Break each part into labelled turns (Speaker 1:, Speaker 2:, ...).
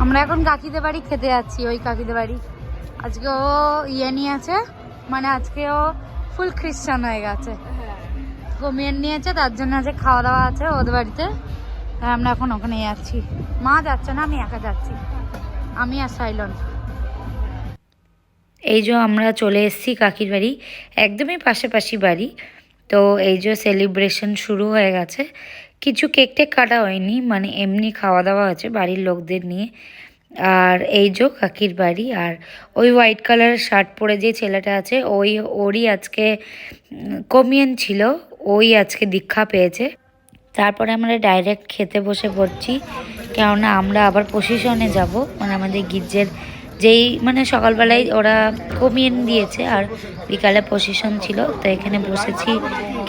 Speaker 1: আমরা এখন কাকিদের বাড়ি খেতে যাচ্ছি, ওই কাকিদের বাড়ি। আজকে ও ইয়ে নিয়ে আছে, মানে আজকে ও ফুল খ্রিস্টান হয়ে গেছে, কমিয়ে নিয়েছে, তার জন্য আজকে খাওয়া দাওয়া আছে ওদের বাড়িতে। আমরা এখন ওখানে যাচ্ছি। মা যাচ্ছে না, আমি একা যাচ্ছি, আমি আর সাইলন। এই যে আমরা চলে এসেছি কাকির বাড়ি, একদমই পাশাপাশি বাড়ি। তো এই যে সেলিব্রেশন শুরু হয়ে গেছে, কিছু কেক টেক কাটা হয়নি, মানে এমনি খাওয়া দাওয়া আছে বাড়ির লোকদের নিয়ে। আর এই যে কাকির বাড়ি, আর ওই হোয়াইট কালারের শার্ট পরে যে ছেলেটা আছে ওরই আজকে কমিয়েন ছিল, ওই আজকে দীক্ষা পেয়েছে। তারপরে আমরা ডাইরেক্ট খেতে বসে পড়ছি, কেননা আমরা আবার প্রসেশনে যাব, মানে আমাদের গির্জের যেই মানে সকালবেলায় ওরা কমিয়েন দিয়েছে আর বিকালে প্রসেশন ছিল, তো এখানে বসেছি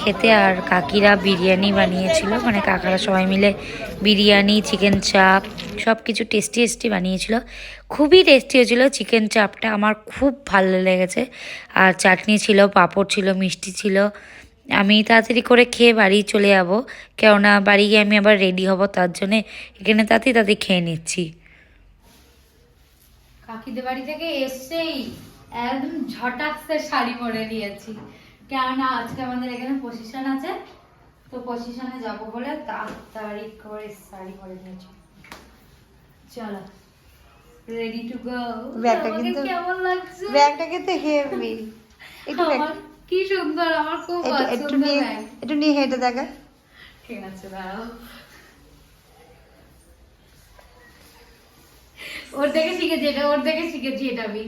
Speaker 1: খেতে। আর কাকিরা বিরিয়ানি বানিয়েছিল, মানে কাকারা সবাই মিলে বিরিয়ানি, চিকেন চাপ সব কিছু টেস্টি টেস্টি বানিয়েছিল, খুবই টেস্টি হয়েছিল চিকেন চাপটা, আমার খুব ভালো লেগেছে। আর চাটনি ছিল, পাঁপড় ছিল, মিষ্টি ছিল। আমি তাড়াতাড়ি করে খেয়ে বাড়ি চলে যাব, কেননা বাড়ি গিয়ে আমি আবার রেডি হব, তার জন্যে এখানে তাড়াতাড়ি খেয়ে নিচ্ছি। কাকিদের বাড়ি থেকে এসেই একদম ঝটাকসে শাড়ি পরে নিয়েছি, কেননা আজকে আমাদের এখানে প্রসেশন আছে, তো প্রসেশনে যাব বলে তাড়াতাড়ি করে শাড়ি পরে নিয়েছি। চলো, রেডি টু গো।
Speaker 2: ব্যাগটা কিন্তু
Speaker 1: কেমন লাগছে?
Speaker 2: ব্যাগটা কিন্তু হেভি, একটু
Speaker 1: কি সুন্দর, আমার খুব
Speaker 2: একটু
Speaker 1: পছন্দ।
Speaker 2: একটু নিয়ে হেঁটে দেখা।
Speaker 1: ঠিক আছে, দাও। ওর দেখে শিখেছি এটা, ওর দেখে শিখেছি এটা আমি।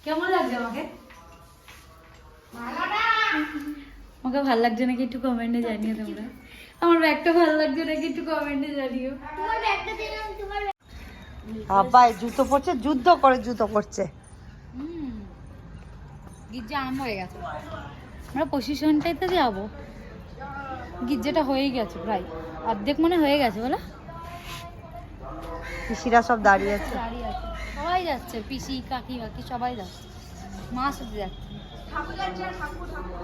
Speaker 1: কেমন লাগছে আমাকে? আমাকে ভালো লাগছে নাকি একটু কমেন্টে জানিও তোমরা। আমার ব্যাগটা ভালো লাগছে নাকি একটু কমেন্টে জানিও।
Speaker 2: আব্বাই জুতো পরছে, যুদ্ধ করে জুতো পরছে।
Speaker 1: গির্জা আরম্ভ হয়ে গেছে, আমরা পজিশনটাইতে যাবো। গির্জাটা হয়ে গেছে প্রায় অর্ধেক মনে হয়ে গেছে, বলো?
Speaker 2: পিসিরা সব দাঁড়িয়ে আছে,
Speaker 1: দাঁড়িয়ে আছে, সবাই যাচ্ছে, পিসি কাকি বাকি সবাই যাচ্ছে, মা শুধু যাচ্ছে।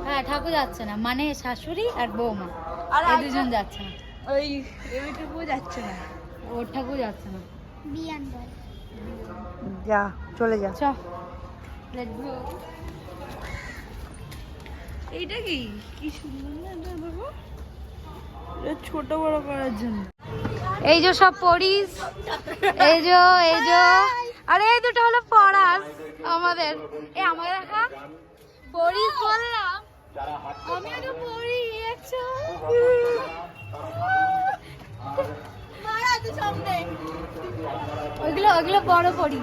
Speaker 1: হ্যাঁ, ঠাকুর যাচ্ছে না, মানে শাশুড়ি আর বৌমা এই দুজন যাচ্ছে না,
Speaker 2: ওই এমনিটুকু যাচ্ছে না,
Speaker 1: ওর ঠাকুর যাচ্ছে না।
Speaker 2: যা চলে যা।
Speaker 1: চ, লেটস গো।
Speaker 2: এইটা কি কি সুন্দর না, এটা দেখো, এটা ছোট বড় করার জন্য।
Speaker 1: এই যে সব পড়িস, এই যে আরে এই দুটো হলো পড়াস আমাদের, এই আমাকে দেখা পড়িস বললাম, আমি তো পড়ি একশো। ওইগুলো বড় পড়ি,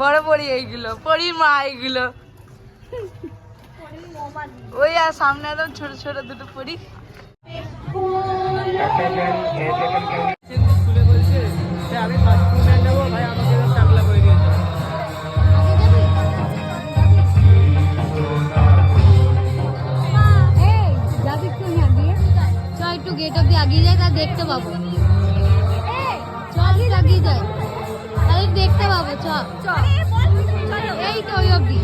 Speaker 2: বড় পরি, এইগুলো পরির মা, এইগুলো ওই আর সামনে একদম ছোট ছোট দুটো পরি। আমি নেবো ভাই, আমাকে চাকলা করে দিয়েছে।
Speaker 1: একটু গেট অব্দি আগিয়ে যায়, তা দেখতে পাবো। চল আগিয়ে যায়, তাহলে দেখতে পাবো। চ, এই তো ওই অব্দি।